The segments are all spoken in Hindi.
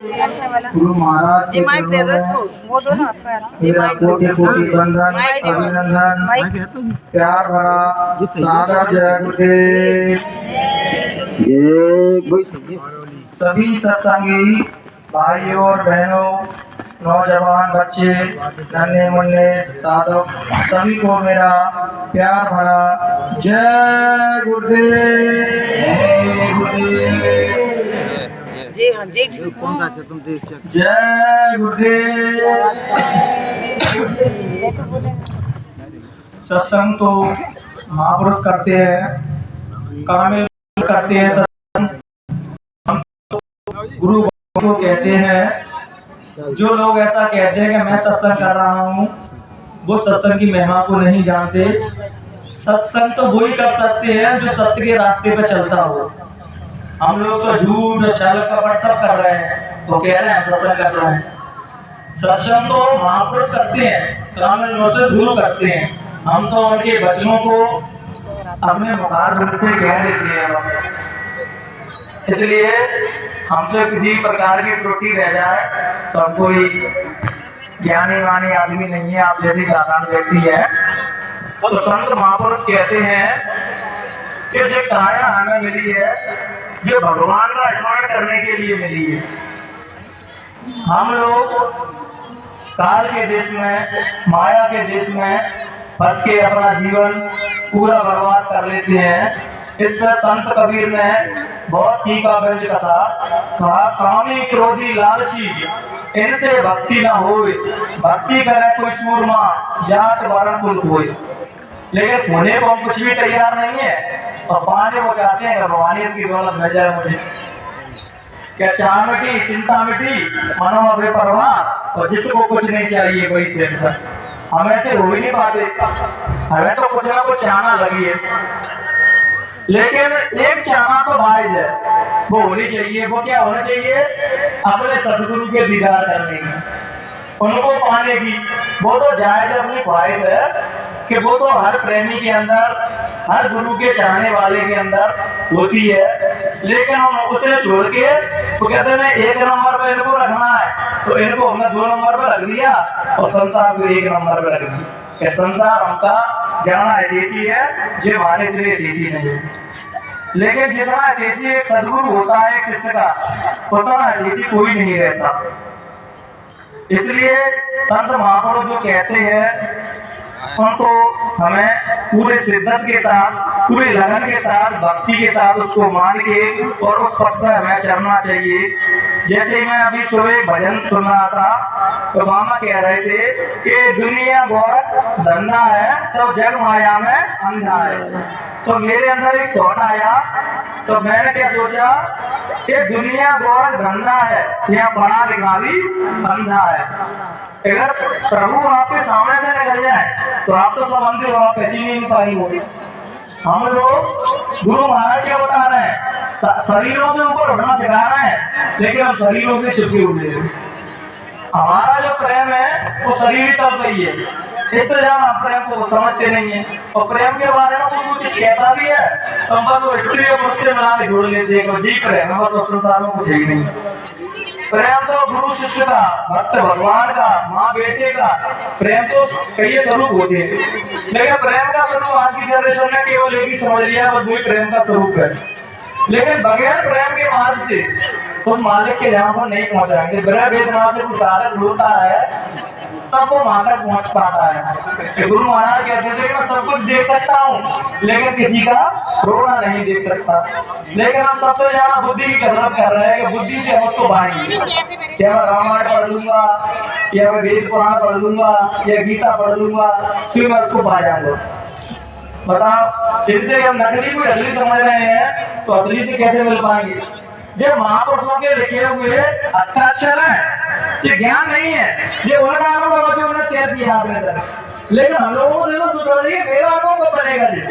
गुरु महाराज के चरणों में मेरा कोटि कोटि वंदन अभिनंदन प्यार भरा सादर जय गुरुदेव। सभी सत्संगी भाइयों और बहनों, नौजवान बच्चे, नन्हे मुन्ने साधक, सभी को मेरा प्यार भरा जय गुरुदेव। जय गुरुदेव। जी हाँ जी कौन सा तुम देख सकते? जय गुरुदेव। सत्संग तो महापुरुष करते हैं, कामिल करते हैं सत्संग, गुरु को कहते हैं। जो लोग ऐसा कहते हैं कि मैं सत्संग कर रहा हूँ, वो सत्संग की महिमा को नहीं जानते। सत्संग तो वही कर सकते हैं जो सत्य के रास्ते पे चलता हो। हम लोग तो झूठ छल कपट सब कर रहे हैं, वो कह रहे हैं सत्संग कर रहे हैं। सत्संग तो महापुरुष करते हैं, कामिल से दूर करते हैं। हम तो उनके वचनों को अपने मुखारबिंद से कह देते हैं बस। इसलिए हमसे किसी प्रकार की त्रुटि रह जाए तो हम कोई ज्ञानी वानी आदमी नहीं है, आप जैसी साधारण व्यक्ति है। तो संत महापुरुष कहते हैं कि जो काया हमें मिली है, जो भगवान का स्मरण करने के लिए मिली है। हम लोग काल के देश में, माया के देश में फंस के अपना जीवन पूरा बर्बाद कर लेते हैं। इस पर संत कबीर ने बहुत टीका व्यंज कहा, कामी क्रोधी लालची इनसे भक्ति न होए, भक्ति करे कोई सूरमा जात वर्ण कुल होए। लेकिन होने को हम कुछ भी तैयार नहीं है और पाने वो चाहते हैं कि भगवानियत की दौलत मिल जाए मुझे। क्या चाह मिटी, चिंता मिटी, मनो बेपरवाह, और जिसको कुछ नहीं चाहिए वही से हम ऐसे हो ही नहीं पाते। हमें तो कुछ ना कुछ चाहना लगी है, लेकिन एक चाहना तो बाइज है, वो होनी चाहिए। वो क्या होना चाहिए? अपने सदगुरु के दीदार करने की, उनको पाने की। वो तो जायज अपनी ख्वाहिश है कि वो तो हर प्रेमी के अंदर, हर गुरु के चाहने वाले के अंदर होती है। लेकिन हम उसे छोड़ के वो कहते हैं एक नंबर पे इनको रखना है, तो इनको हमने 2 नंबर पे रख दिया और संसार को 1 नंबर पे रख दिया। संसार हमका जाना देसी है, जो हमारे इतने देसी नहीं है। लेकिन जितना देसी एक सदगुरु होता है एक शिष्य का, उतना देसी कोई नहीं रहता। इसलिए संत महापुरुष जो कहते हैं उनको हमें पूरे शिद्दत के साथ, पूरे लगन के साथ, भक्ति के साथ उसको मान के और उस पथ पर हमें चलना चाहिए। जैसे मैं अभी सुबह भजन सुन रहा था तो मामा कह रहे थे कि दुनिया बहुत धंधा है, सब जग माया में अंधा है। तो मेरे अंदर एक थॉट आया, तो मैंने क्या सोचा कि दुनिया बहुत धंधा है, यहाँ पढ़ा लिखा भी अंधा है। अगर प्रभु आपके सामने से निकल जाए तो आप तो सब अंधे हो, आप पहचान नहीं पाएंगे। हम लोग गुरु महाराज क्या बता रहे हैं, शरीरों से ऊपर उठना सिखा रहे हैं, लेकिन हम शरीरों से छिपके हुए हैं। हमारा जो प्रेम है वो शरीर ही चल रही है, इससे ज्यादा प्रेम को समझते नहीं है। और प्रेम के बारे में कुछ कहता भी है तो हम बस वो स्त्री और पुरुष से मिला के जोड़ लेते हैं, जी प्रेम है, बस संसार में कुछ ही नहीं। प्रेम तो गुरु शिष्य का, भक्त भगवान का, माँ बेटे का प्रेम तो कई स्वरूप होते हैं। लेकिन प्रेम का स्वरूप आज की जनरेशन ने केवल एक ही समझ लिया, बस वही प्रेम का स्वरूप है। लेकिन बगैर प्रेम के मार्ग से उस मालिक के यहाँ पर नहीं पहुंचाएंगे। बिना वेदना से कुछ आदत होता है तब वो वहां तक पहुंच पाता है। गुरु महाराज कहते थे कि मैं सब कुछ देख सकता हूँ लेकिन किसी का रोना नहीं देख सकता। लेकिन हम सबसे ज्यादा बुद्धि की कसरत कर रहे हैं कि बुद्धि से हम उसको पाएंगे। क्या मैं रामायण पढ़ लूंगा, या मैं वेद पुराण पढ़ लूंगा, या गीता पढ़ लूंगा, फिर मैं उसको पा जाऊंगा। बताओ, इनसे हम नकली को असली समझ रहे हैं तो असली से कैसे मिल पाएंगे? जो महापुरुषों के लिखे हुए अक्षर है, ये ज्ञान नहीं है, ये उनका अनुभव जो उन्हें शेयर किया आपने सर। लेकिन हम लोगों को देखो सोच रही है मेरा अनुभव कब बनेगा जी।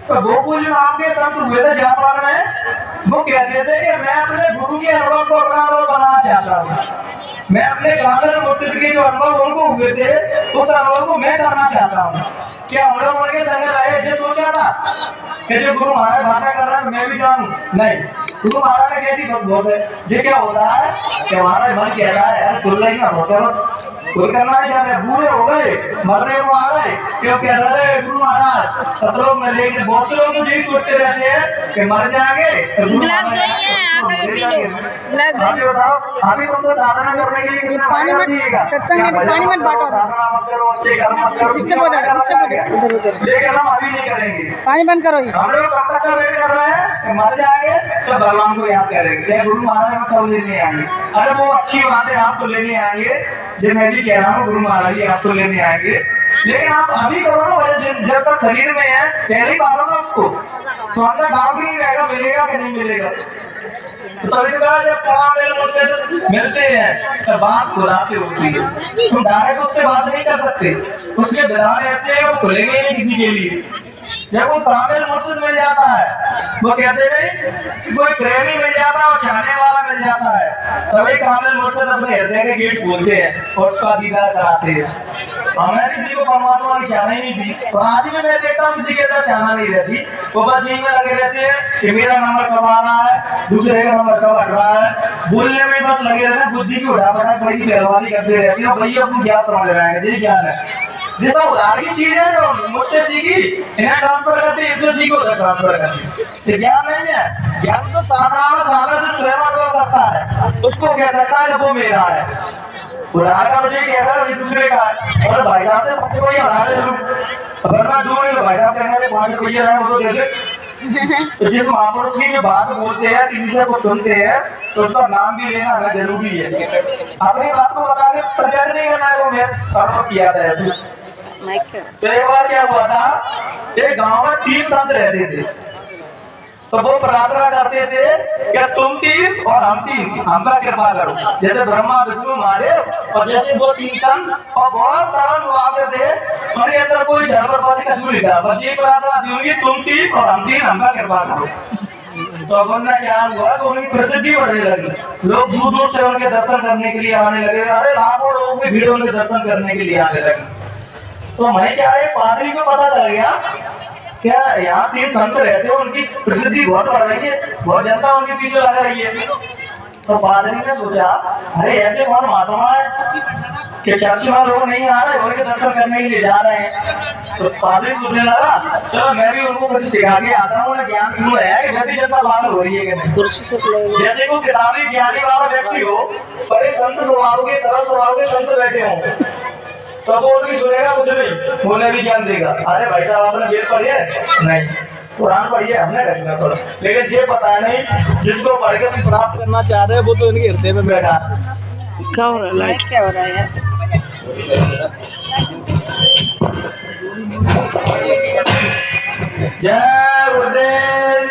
तो गोकुल जो आपके संत हुए थे जापान में, वो कहते थे कि मैं अपने गुरु के अनुभव को अपना अनुभव बनाना चाहता हूँ। मैं अपने कामिल मुर्शिद के जो अनुभव उनको हुए थे उस अनुभव को मैं करना चाहता हूँ। क्या हम लोग उनके संग रहे, ये सोचा था कि जो गुरु महाराज बातें कर रहे हैं मैं भी जानूं? नहीं। क्योंकि महाराज ने कहती बहुत है ये क्या होता है कि हमारा मन कह रहा है यार सुन लेंगे होता बस कोई करना नहीं चाहते, बूढ़े हो गए मरने को आ गए क्यों कह रहे गुरु महाराज सतलोक में लेके बहुत से लोग तो यही सोचते रहते हैं कि मर जाएंगे तो बताओ अभी तुम तो साधना करने के लिए पानी मत सत्संग में पानी मत बांटो, लेकिन हम अभी नहीं करेंगे, पानी बंद करो। ये हम लोग कब तक वेट कर रहे हैं कि मर जाएंगे तो भगवान को याद करेंगे, गुरु महाराज हम कब लेने आएंगे। अरे वो अच्छी बात है आप तो लेने आएंगे, जो मैं भी कह रहा हूँ गुरु महाराज जी आप तो लेने आएंगे, लेकिन आप अभी करो ना जब तक शरीर में है पहले ही मारो ना उसको, तो अंदर डाउट ही नहीं रहेगा मिलेगा कि नहीं मिलेगा। तो तभी तो कहा जब कामिल मुझसे मिलते हैं तो बात खुदा से होती है, तुम डायरेक्ट उससे बात नहीं कर सकते, उसके विधान ऐसे हैं वो खुलेंगे ही नहीं किसी के लिए। जब वो कामिल मुर्शिद मिल जाता है वो कहते नहीं कोई प्रेमी मिल जाता है और चाहने वाला मिल जाता है, तभी कामिल मुर्शिद अपने हृदय के गेट खोलते हैं और उसका दीदार कराते हैं। हमें किसी को परमात्मा की चाहना ही नहीं थी, और आज भी मैं देखता हूँ किसी के अंदर चाहना नहीं रहती, वो बस जी में लगे रहते हैं कि मेरा नंबर कब आ रहा है, दूसरे का नंबर कब हट रहा है, बोलने में बस लगे रहते हैं, बुद्धि की उठा बैठा बड़ी पहलवानी करते रहती है। भैया तुम क्या समझ रहे हैं, ये ज्ञान है जैसा उधार की चीज है जो मुझसे सीखी इन्हें ट्रांसफर करते इनसे सीखो तो ट्रांसफर करते, ज्ञान नहीं है। ज्ञान तो साधा जो स्वयं करता है उसको कह सकता है वो मेरा है, उधार का मुझे कहता है दूसरे का है। और भाई साहब से बच्चे को ये उधार अगर मैं दूर नहीं तो भाई साहब कहने वाले 5 रुपये है वो तो दे दे। तो जिस महापुरुष की जो बात बोलते हैं किसी से को सुनते हैं तो उसका नाम भी लेना हमें जरूरी है, अपनी बात को बता के प्रचार नहीं करना है। वो मैं किया था ऐसे। तो एक बार क्या हुआ था, एक गांव में 3 संत रहते थे, तो वो प्रार्थना करते थे कि तुम 3 और हम 3 हमका कृपा करो, जैसे ब्रह्मा विष्णु महादेव और जैसे वो 3 संत, और बहुत सरल स्वभाव थे, उनके अंदर कोई धर्मपति का शुरू था, बस ये प्रार्थना थी उनकी तुम 3 और हम 3 हमका कृपा करो। तो अब उनका क्या हुआ तो उनकी प्रसिद्धि बढ़ने लगी, लोग दूर दूर से उनके दर्शन करने के लिए आने लगे, अरे लाखों लोगों की भीड़ उनके दर्शन करने के लिए आने लगी। तो मैं क्या है पादरी को पता चल गया क्या यहाँ 3 संत रहते हैं उनकी प्रसिद्धि बहुत बढ़ रही है, बहुत जनता उनके पीछे लग रही है। तो पादरी ने सोचा अरे ऐसे कौन महात्मा है कि चर्च में लोग नहीं आ रहे उनके दर्शन करने के लिए जा रहे हैं। तो पादरी सोचने लगा चलो मैं भी उनको कुछ सिखा के आता हूँ, ज्ञान क्यों है कि जैसी जनता बात हो रही है कि नहीं, जैसे को किताबी ज्ञानी वाला व्यक्ति हो बड़े संत स्वभाव के सरल स्वभाव के संत बैठे हों तो वो भी सुनेगा कुछ नहीं, उन्हें भी ज्ञान देगा। अरे भाई साहब आपने वेद पढ़ी है? नहीं। कुरान पढ़ी है? हमने रखना पड़ा, लेकिन ये पता नहीं जिसको पढ़ के तुम प्राप्त करना चाह रहे हो वो तो इनके हृदय में बैठा। क्या हो रहा है, लाइट क्या हो रहा है यार? जय गुरुदेव।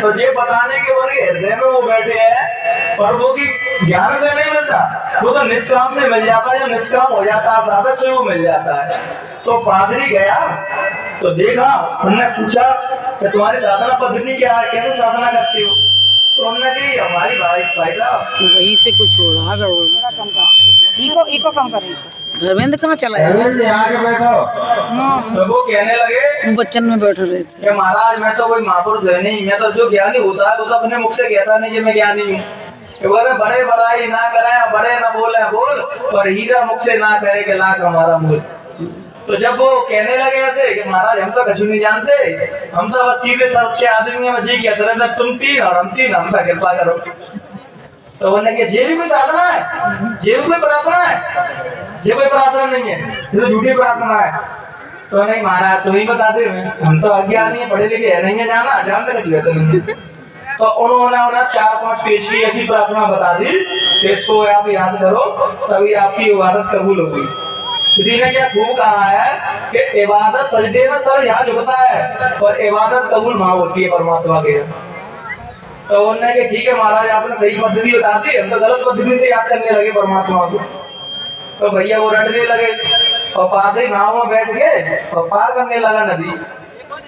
तो ये बताने के उनके हृदय में वो बैठे हैं, और वो की ज्ञान से नहीं मिलता, वो तो निष्काम से मिल जाता है, जो निष्काम हो जाता है साधक से वो मिल जाता है। तो पादरी गया तो देखा, उन्होंने पूछा कि तुम्हारी साधना पद्धति क्या है, कैसे साधना करते हो? तो उन्होंने कही हमारी भाई साहब वहीं से कुछ हो रहा है, इको कम कर रही धर्मेंद्र कहाँ चला है? आके बैठो। तो वो कहने लगे बच्चन में बैठे रहे थे महाराज मैं तो कोई महापुरुष है नहीं, मैं तो जो ज्ञानी होता है वो तो अपने मुख से कहता नहीं कि मैं ज्ञानी हूँ, बड़े बड़ाई ना करें बड़े ना बोले बोल, और हीरा मुख से ना कहे कि लाख हमारा मूल। तो जब वो कहने लगे ऐसे कि महाराज हम तो कुछ नहीं जानते, हम तो बस सीधे सबसे आदमी है जी कहते रहते तुम 3 और हम 3 हमका कृपा करो। तो बोलने के ये भी कोई साधना है, ये भी कोई प्रार्थना है? ये कोई प्रार्थना नहीं है, ये तो झूठी प्रार्थना है। तो नहीं महाराज तुम ही बताते हुए, हम तो अज्ञानी है, पढ़े लिखे है नहीं है, जाना जानते कुछ नहीं। तो उन्होंने 4-5 पेश की ऐसी प्रार्थना बता दी कि इसको आप याद करो तभी आपकी इबादत कबूल होगी। किसी ने क्या खूब कहा है कि इबादत सजदे में सर यहाँ झुकता है और इबादत कबूल वहाँ होती है परमात्मा के। तो उन्होंने कहा ठीक है महाराज आपने सही पद्धति बता दी, हम तो गलत पद्धति से याद करने लगे परमात्मा को। तो भैया वो रटने लगे और पादरी नाव में बैठ गए और पार करने लगा नदी।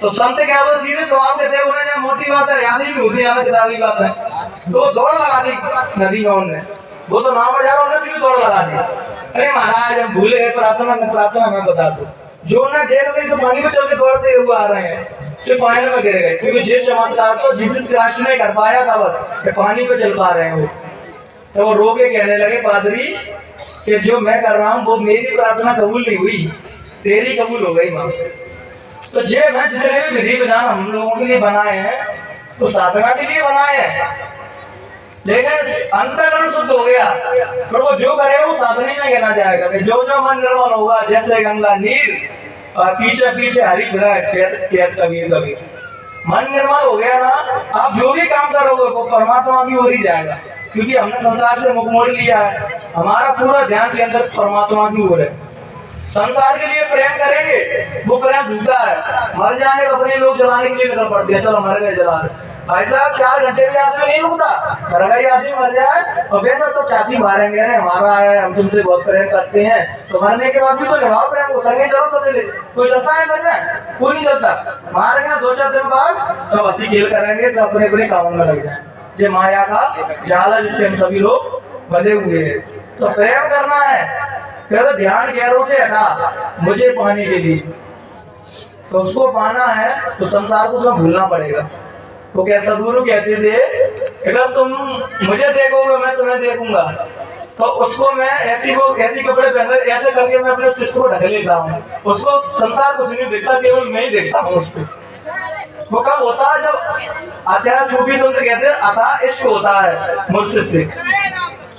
तो संत क्या वो सीधे स्वभाव के थे, उन्हें मोटी बात है याद ही नहीं होती, याद किताबी बात है। तो दौड़ लगा दी नदी में उन्होंने, वो तो नाव में जा रहा उन्हें सीधे दौड़ लगा दी। अरे महाराज हम भूल गए प्रार्थना में बता दो। जो ना देख गए तो पानी में चल के दौड़ते हुए आ रहे हैं, तो पानी में गिर गए, क्योंकि जिस चमत्कार को जीसस क्राइस्ट ने कर पाया था बस कि पानी पे चल पा रहे हैं वो। तो वो रो के कहने लगे पादरी कि जो मैं कर रहा हूँ वो मेरी प्रार्थना कबूल नहीं हुई, तेरी कबूल हो गई माँ। तो जे मैं जितने भी विधि विधान हम लोगों के लिए बनाए हैं तो साधना के लिए बनाए हैं, लेकिन अंतःकरण शुद्ध हो गया पर वो जो करेगा वो साधने में गिना जाएगा कि जो जो मन निर्मल होगा जैसे गंगा नीर और पीछे पीछे हरी कहत कबीर कबीर। मन निर्मल हो गया ना, आप जो भी काम करोगे वो परमात्मा की ओर ही जाएगा, क्योंकि हमने संसार से मुख मोड़ लिया है, हमारा पूरा ध्यान के अंदर परमात्मा की ओर है। संसार के लिए प्रेम करेंगे वो प्रेम झूठा है, मर जाएंगे तो अपने लोग जलाने के लिए निकल पड़ते हैं, चलो मर गए जला रहे। भाई साहब 4 घंटे भी आदमी नहीं रुकता, मर गई आदमी मर जाए और वैसा तो छाती मारेंगे, अरे हमारा है हम तुमसे बहुत प्रेम करते हैं, तो मरने के बाद भी तो निभाओ प्रेम को, संगे चलो तो ले कोई चलता है लगे कोई नहीं चलता, मारेंगे 2-4 दिन बाद सब हंसी खेल करेंगे, सब अपने अपने काम में लग जाए। ये माया का जाल है जिससे हम सभी लोग बंधे हुए हैं। तो प्रेम करना है फिर तो ध्यान गैरों से हटा मुझे पाने के लिए, तो उसको पाना है तो संसार को तुम्हें भूलना पड़ेगा। तो क्या सदगुरु कहते थे अगर तुम मुझे देखोगे मैं तुम्हें देखूंगा, तो उसको मैं ऐसी कपड़े पहने ऐसे करके मैं अपने शिष्य को ढक लेता हूँ, उसको संसार कुछ नहीं देखता, केवल मैं ही देखता हूँ उसको। वो कब होता है जब अध्यात्म सूफी संत कहते हैं अथा इश्क होता है मुझसे से,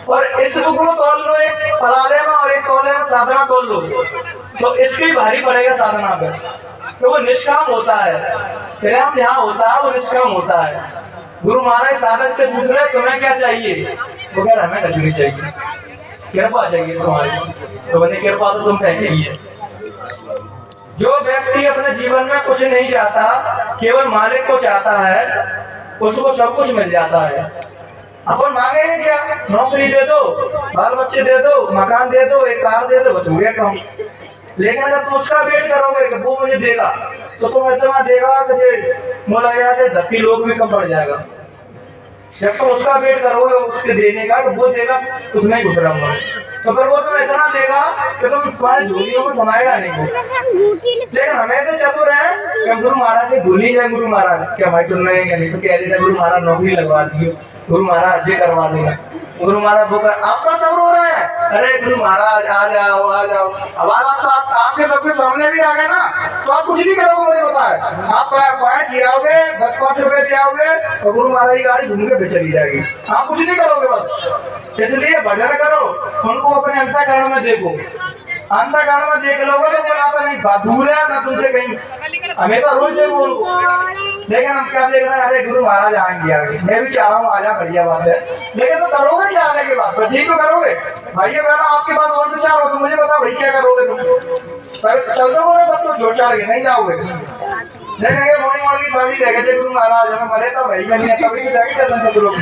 और इस को तोल लो एक पलाले में और एक तोले में साधना तोल लो तो इसके भारी पड़ेगा साधना पे, तो वो निष्काम होता है, प्रेम जहाँ होता है वो निष्काम होता है। गुरु महाराज साधक से पूछ रहे तुम्हें क्या चाहिए, वो कह रहे हमें कुछ नहीं चाहिए, कृपा चाहिए तुम्हारी, तो मैंने कृपा तो तुम पहले ही है। जो व्यक्ति अपने जीवन में कुछ नहीं चाहता केवल मालिक को चाहता है उसको सब कुछ मिल जाता है। अपन मांगेंगे क्या, नौकरी दे दो, बाल बच्चे दे दो, मकान दे दो, एक कार दे दो, बस हो गया काम। लेकिन अगर तुम उसका वेट करोगे कि वो मुझे देगा तो तुम इतना देगा कि मोला यार धरती लोग भी कम पड़ जाएगा। जब तुम उसका वेट करोगे उसके देने का तो वो देगा उसमें घुस रहूंगा, तो फिर वो तुम्हें इतना देगा कि तुम तुम्हारी झोलियों को समाएगा नहीं को। लेकिन हमेशा चतुर है कि गुरु महाराज ने भूल ही जाए, गुरु महाराज क्या भाई सुन रहे हैं नहीं, तो कह देता गुरु महाराज नौकरी लगवा दियो, गुरु महाराज ये करवा देगा, गुरु महाराज वो कर, आपका सब रो रहे हैं, अरे गुरु महाराज आ जाओ आ जाओ। अब आप आपके सबके सामने भी आ गए ना तो आप कुछ नहीं करोगे, मुझे पता है। आप 5 जियाओगे 10-5 रुपए दियाओगे और गुरु महाराज की गाड़ी घूम के चली जाएगी, आप कुछ नहीं करोगे बस। इसलिए भजन करो, उनको अपने अंतःकरण में देखो, अंतःकरण में देख लोगे तो ना तो कहीं बात दूर है ना तुमसे कहीं, हमेशा रोज देखो उनको। लेकिन हम क्या देख रहे हैं, अरे गुरु महाराज आएंगे आगे, मैं भी चाह रहा हूँ आजा, बढ़िया बात है, लेकिन तो करोगे क्या आने के बाद, बच्चे तो करोगे भैया बहना आपके पास और विचार हो तो मुझे बताओ भाई क्या करोगे तुम, चल दो ना सब कुछ छोड़ छाड़ के नहीं जाओगे, देखेंगे मोड़ी मोड़ी की शादी रह गए गुरु महाराज हमें मरे तो भाई नहीं है कभी तो जाएगी दर्शन सदगुरु की,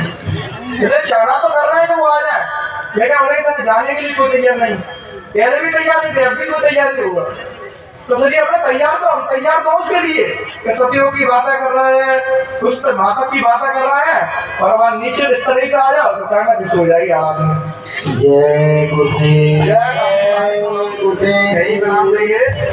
चाहना तो कर रहे हैं कि वो आ जाए, लेकिन उन्हें सब जाने के लिए कोई तैयार नहीं, पहले भी तैयार नहीं थे अब भी कोई तैयार नहीं होगा। तो चलिए अपने तैयार तो उसके लिए सतियों की बातें कर रहे हैं, कुछ माता की बातें कर रहे हैं, और वहां नीचे इस तरह का आ जाओ तो कहना किस हो जाएगी आवाज में। जय गुरुदेव जय गुरुदेव यही नाम देंगे।